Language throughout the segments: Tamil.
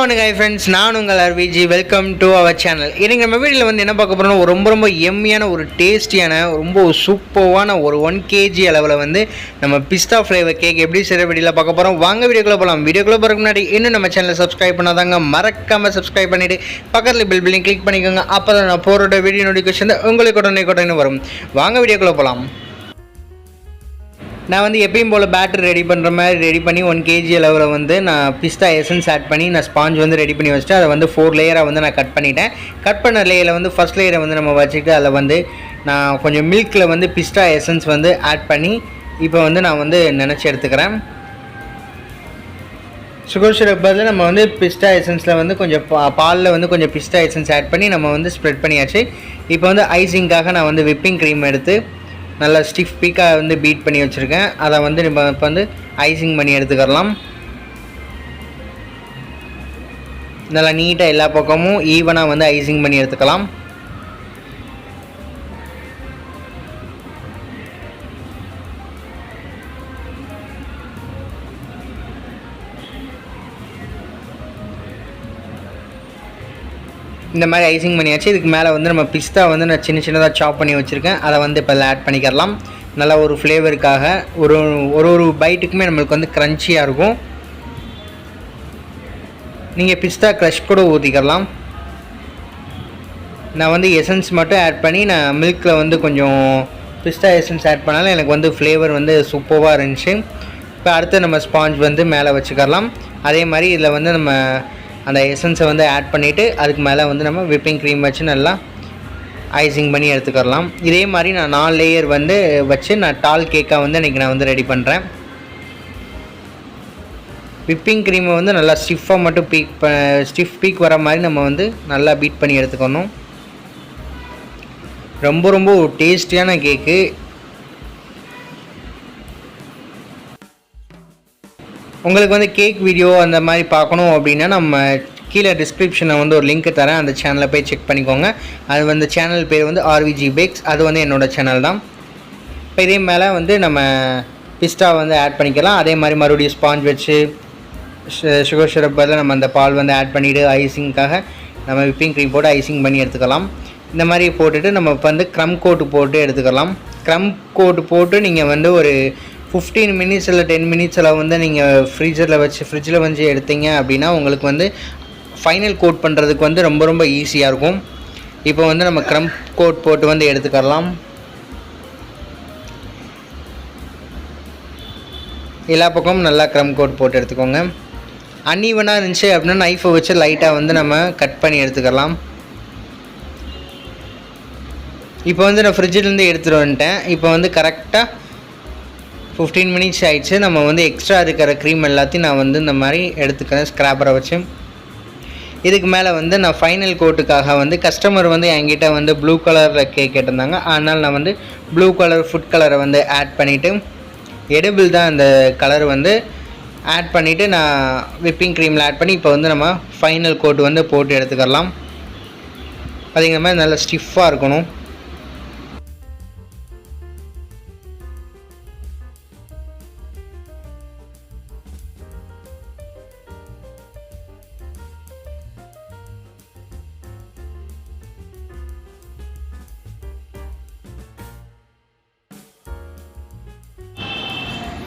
morning guys friends, நான் உங்கள் RVG. Welcome to our channel. இன்னைக்கு நம்ம வீடியோவில் வந்து என்ன பார்க்க போறோம்னா ரொம்ப எம்மியான ஒரு டேஸ்டியான ரொம்ப சூப்பரான ஒரு 1 kg அளவில் வந்து நம்ம பிஸ்தா ஃப்ளேவர் கேக் எப்படி செய்யற வீடியோல பார்க்க போறோம். வாங்க வீடியோக்குள்ள போலாம். வீடியோக்குள்ள போறதுக்கு முன்னாடி இன்னும் நம்ம சேனலை சப்ஸ்கிரைப் பண்ணாதவங்க மறக்காம சப்ஸ்கிரைப் பண்ணிட்டு பக்கத்துல பெல் பட்டனை கிளிக் பண்ணிக்கோங்க. அப்பதான் நான் போற வீடியோ நோட்டிஃபிகேஷன் உங்களுக்கு உடனே வரும். வாங்க வீடியோக்குள்ள போலாம். நான் வந்து எப்பயும் போல் பேட்டர் ரெடி பண்ணுற மாதிரி ரெடி பண்ணி 1 kg அளவில் வந்து நான் பிஸ்தா எசன்ஸ் ஆட் பண்ணி நான் ஸ்பாஞ்ச் வந்து ரெடி பண்ணி வச்சுட்டு அதை வந்து 4 லேயராக வந்து நான் கட் பண்ணிட்டேன். கட் பண்ண லேயரில் வந்து ஃபஸ்ட் லேயரை வந்து நம்ம வச்சுட்டு அதில் வந்து நான் கொஞ்சம் மில்கில் வந்து பிஸ்தா எசன்ஸ் வந்து ஆட் பண்ணி இப்போ வந்து நான் வந்து நினச்சி எடுத்துக்கிறேன். சுகர் சிரப் பதில் நம்ம வந்து பிஸ்தா எசன்ஸில் வந்து கொஞ்சம் பாலில் வந்து கொஞ்சம் பிஸ்தா எசன்ஸ் ஆட் பண்ணி நம்ம வந்து ஸ்ப்ரெட் பண்ணியாச்சு. இப்போ வந்து ஐசிங்காக நான் வந்து விப்பிங் க்ரீம் எடுத்து நல்லா ஸ்டிஃப் பீக்காக வந்து பீட் பண்ணி வச்சுருக்கேன். அதை வந்து நம்ம இப்போ வந்து ஐசிங் பண்ணி எடுத்துக்கலாம். நல்லா நீட்டாக எல்லா பக்கமும் ஈவனாக வந்து ஐசிங் பண்ணி எடுத்துக்கலாம். இந்த மாதிரி ஐசிங் பண்ணியாச்சு. இதுக்கு மேலே வந்து நம்ம பிஸ்தா வந்து நான் சின்னதாக சாப் பண்ணி வச்சுருக்கேன். அதை வந்து இப்போ ஆட் பண்ணிக்கலாம். நல்லா ஒரு ஃப்ளேவருக்காக ஒரு பைட்டுக்குமே நம்மளுக்கு வந்து க்ரன்ச்சியாக இருக்கும். நீங்கள் பிஸ்தா க்ரஷ் கூட ஊற்றிக்கலாம். நான் வந்து எசன்ஸ் மட்டும் ஆட் பண்ணி நான் மில்கில் வந்து கொஞ்சம் பிஸ்தா எசன்ஸ் ஆட் பண்ணாலும் எனக்கு வந்து ஃப்ளேவர் வந்து சூப்பராக இருந்துச்சு. இப்போ அடுத்து நம்ம ஸ்பாஞ்ச் வந்து மேலே வச்சுக்கலாம். அதே மாதிரி இதில் வந்து நம்ம அந்த எசன்ஸை வந்து ஆட் பண்ணிவிட்டு அதுக்கு மேலே வந்து நம்ம விப்பிங் க்ரீம் வச்சு நல்லா ஐசிங் பண்ணி எடுத்துக்கலாம். இதே மாதிரி நான் 4 லேயர் வந்து வச்சு நான் டால் கேக்காக வந்து இன்றைக்கி நான் வந்து ரெடி பண்ணுறேன். விப்பிங் க்ரீமை வந்து நல்லா ஸ்டிஃபாக மட்டும் ஸ்டிஃப் பீக் வர மாதிரி நம்ம வந்து நல்லா பீட் பண்ணி எடுத்துக்கணும். ரொம்ப டேஸ்டியான கேக்கு. உங்களுக்கு வந்து கேக் வீடியோ அந்த மாதிரி பார்க்கணும் அப்படின்னா நம்ம கீழே டிஸ்கிரிப்ஷனில் வந்து ஒரு லிங்க் தரேன். அந்த சேனலை போய் செக் பண்ணிக்கோங்க. அது வந்து சேனல் பேர் வந்து RVG Bakes. அது வந்து என்னோடய சேனல் தான். இப்போ இதே மேலே வந்து நம்ம பிஸ்தா வந்து ஆட் பண்ணிக்கலாம். அதே மாதிரி மறுபடியும் ஸ்பாஞ்ச் வச்சு சுகர் சிரப் பதில் நம்ம அந்த பால் வந்து ஆட் பண்ணிவிட்டு ஐசிங்காக நம்ம விப்பிங் க்ரீம் போட்டு ஐசிங் பண்ணி எடுத்துக்கலாம். இந்த மாதிரி போட்டுட்டு நம்ம இப்போ வந்து க்ரம் கோட்டு போட்டு எடுத்துக்கலாம். க்ரம் கோட்டு போட்டு நீங்கள் வந்து ஒரு 15 minutes இல்லை 10 minutes வந்து நீங்கள் ஃப்ரிட்ஜில் வச்சு எடுத்தீங்க அப்படின்னா உங்களுக்கு வந்து ஃபைனல் கோட் பண்ணுறதுக்கு வந்து ரொம்ப ஈஸியாக இருக்கும். இப்போ வந்து நம்ம க்ரம் கோட் போட்டு வந்து எடுத்துக்கலாம். எல்லா பக்கமும் நல்லா க்ரம் கோட் போட்டு எடுத்துக்கோங்க. அன்ஈவனாக இருந்துச்சு அப்படின்னா நைஃபை வச்சு லைட்டாக வந்து நம்ம கட் பண்ணி எடுத்துக்கலாம். இப்போ வந்து நான் ஃப்ரிட்ஜிலேருந்து எடுத்துகிட்டு வந்துட்டேன். இப்போ வந்து கரெக்டாக 15 minutes ஆகிடுச்சு. நம்ம வந்து எக்ஸ்ட்ரா இருக்கிற க்ரீம் எல்லாத்தையும் நான் வந்து இந்த மாதிரி எடுத்துக்கிறேன் ஸ்க்ராப்பரை வச்சு. இதுக்கு மேலே வந்து நான் ஃபைனல் கோட்டுக்காக வந்து கஸ்டமர் வந்து என்கிட்ட வந்து ப்ளூ கலரில் கேக் கேட்டிருந்தாங்க. அதனால் நான் வந்து ப்ளூ கலர் ஃபுட் கலரை வந்து ஆட் பண்ணிவிட்டு எடிபிள் தான் அந்த கலர் வந்து ஆட் பண்ணிவிட்டு நான் விப்பிங் க்ரீமில் ஆட் பண்ணி இப்போ வந்து நம்ம ஃபைனல் கோட்டு வந்து போட்டு எடுத்துக்கலாம். அப்படிங்கிற மாதிரி நல்லா ஸ்டிஃபாக இருக்கணும்.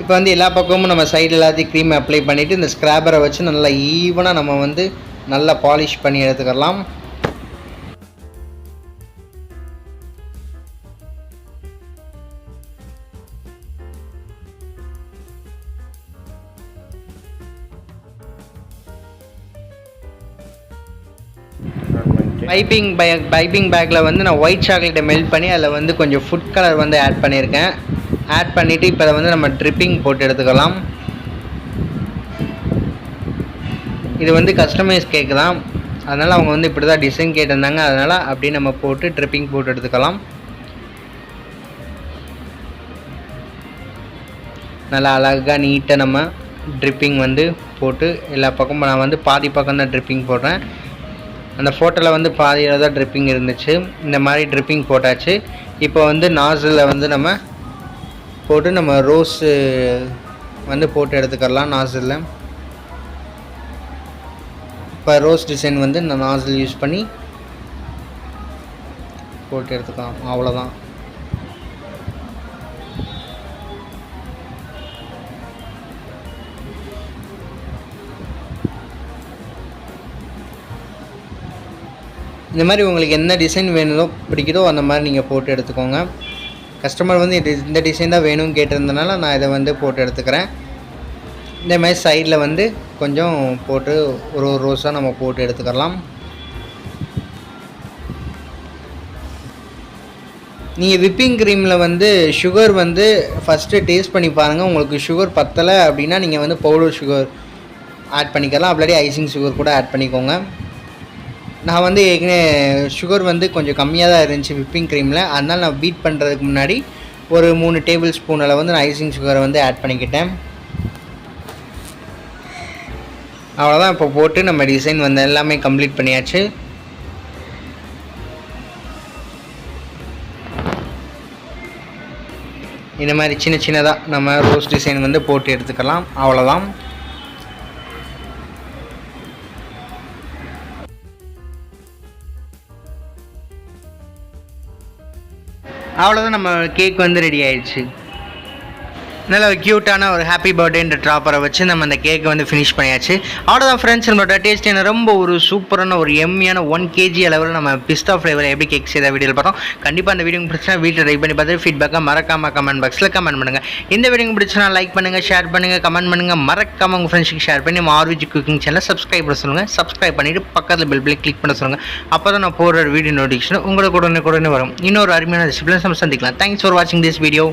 இப்போ வந்து எல்லா பக்கமும் நம்ம சைடு எல்லாத்தையும் க்ரீம் அப்ளை பண்ணிவிட்டு இந்த ஸ்க்ராப்பரை வச்சு நல்லா ஈவனாக நம்ம வந்து நல்லா பாலிஷ் பண்ணி எடுத்துக்கலாம். பைப்பிங் பேக்கில் வந்து நான் ஒயிட் சாக்லேட்டை மெல்ட் பண்ணி அதில் வந்து கொஞ்சம் ஃபுட் கலர் வந்து ஆட் பண்ணியிருக்கேன். ஆட் பண்ணிவிட்டு இப்போ அதை வந்து நம்ம ட்ரிப்பிங் போட்டு எடுத்துக்கலாம். இது வந்து கஸ்டமைஸ் கேக்கு தான். அதனால் அவங்க வந்து இப்படி தான் டிசைன் கேட்டிருந்தாங்க. அதனால் அப்படியே நம்ம போட்டு ட்ரிப்பிங் போட்டு எடுத்துக்கலாம். நல்லா அழகாக நீட்டாக நம்ம ட்ரிப்பிங் வந்து போட்டு எல்லா பக்கமும் நான் வந்து பாதி பக்கம் தான் ட்ரிப்பிங் போடுறேன். அந்த ஃபோட்டோவில் வந்து பாதியில் தான் ட்ரிப்பிங் இருந்துச்சு. இந்த மாதிரி ட்ரிப்பிங் போட்டாச்சு. இப்போ வந்து நாசிலில் வந்து நம்ம போட்டு நம்ம ரோஸு வந்து போட்டு எடுத்துக்கலாம் நாசிலில். இப்போ ரோஸ் டிசைன் வந்து நான் நாசில் யூஸ் பண்ணி போட்டு எடுத்துக்கலாம். அவ்வளோதான். இந்த மாதிரி உங்களுக்கு என்ன டிசைன் வேணுதோ பிடிக்குதோ அந்த மாதிரி நீங்கள் போட்டு எடுத்துக்கோங்க. கஸ்டமர் வந்து இந்த டிசைன் தான் வேணும்னு கேட்டிருந்தனால நான் இதை வந்து போட்டு எடுத்துக்கிறேன். இந்த மாதிரி சைடில் வந்து கொஞ்சம் போட்டு ஒரு ரோஸாக நம்ம போட்டு எடுத்துக்கலாம். நீங்கள் விப்பிங் க்ரீமில் வந்து சுகர் வந்து ஃபஸ்ட்டு டேஸ்ட் பண்ணி பாருங்கள். உங்களுக்கு சுகர் பத்தலை அப்படின்னா நீங்கள் வந்து பவுடர் சுகர் ஆட் பண்ணிக்கலாம். அப்படி ஐசிங் சுகர் கூட ஆட் பண்ணிக்கோங்க. நான் வந்து ஏற்கனவே சுகர் வந்து கொஞ்சம் கம்மியாக தான் இருந்துச்சு விப்பிங் க்ரீமில். அதனால் நான் பீட் பண்ணுறதுக்கு முன்னாடி ஒரு 3 டேபிள் ஸ்பூன் அளவு வந்து நான் ஐசிங் சுகரை வந்து ஆட் பண்ணிக்கிட்டேன். அவ்வளோதான். இப்போ போட்டு நம்ம டிசைன் வந்து எல்லாமே கம்ப்ளீட் பண்ணியாச்சு. இந்த மாதிரி சின்ன சின்னதாக நம்ம ரோஸ் டிசைன் வந்து போட்டு எடுத்துக்கலாம். அவ்வளோதான். அவ்வளோதான், நம்ம கேக் வந்து ரெடி ஆயிடுச்சு. நல்ல ஒரு க்யூட்டான ஒரு ஹாப்பி பர்த்டேன்ற ட்ராப்பரை வச்சு நம்ம அந்த கேக்கை வந்து ஃபினிஷ் பண்ணியாச்சு. அவ்வளோதான் ஃப்ரெண்ட்ஸ், நம்மளோட டேஸ்டியான ரொம்ப ஒரு சூப்பரான ஒரு எம்மியான 1 kg அளவில் நம்ம பிஸ்தா ஃப்ளேவர் எப்படி கேக் செய்த வீடியோவில் பார்த்தோம். கண்டிப்பாக அந்த வீடியோ பிடிச்சா வீட்டில் ட்ரை பண்ணி பார்த்து ஃபீட்பேக்காக மறக்காமல் கமெண்ட் பாக்ஸில் கமெண்ட் பண்ணுங்கள். இந்த வீடியோ பிடிச்சா லைக் பண்ணுங்கள், ஷேர் பண்ணுங்கள், கமெண்ட் பண்ணுங்கள். மறக்காமல் உங்கள் ஃப்ரெண்ட்ஸுக்கு ஷேர் பண்ணி நம்ம RVG குக்கிங் சேனலை சப்ஸ்கிரைப் பண்ண சொல்லுங்கள். சப்ஸ்கிரைப் பண்ணிவிட்டு பக்கத்தில் பெல் பிளே கிளிக் பண்ண சொல்லுங்கள். அப்போ தான் நான் போடுற வீடியோ நோட்டிஃபிகேஷன் உங்களுக்கு உடனே வரும். இன்னொரு அருமையான ரெசிபியில் நம்ம சந்திக்கலாம். தேங்க்ஸ் ஃபார் வாட்சிங் திஸ் வீடியோ.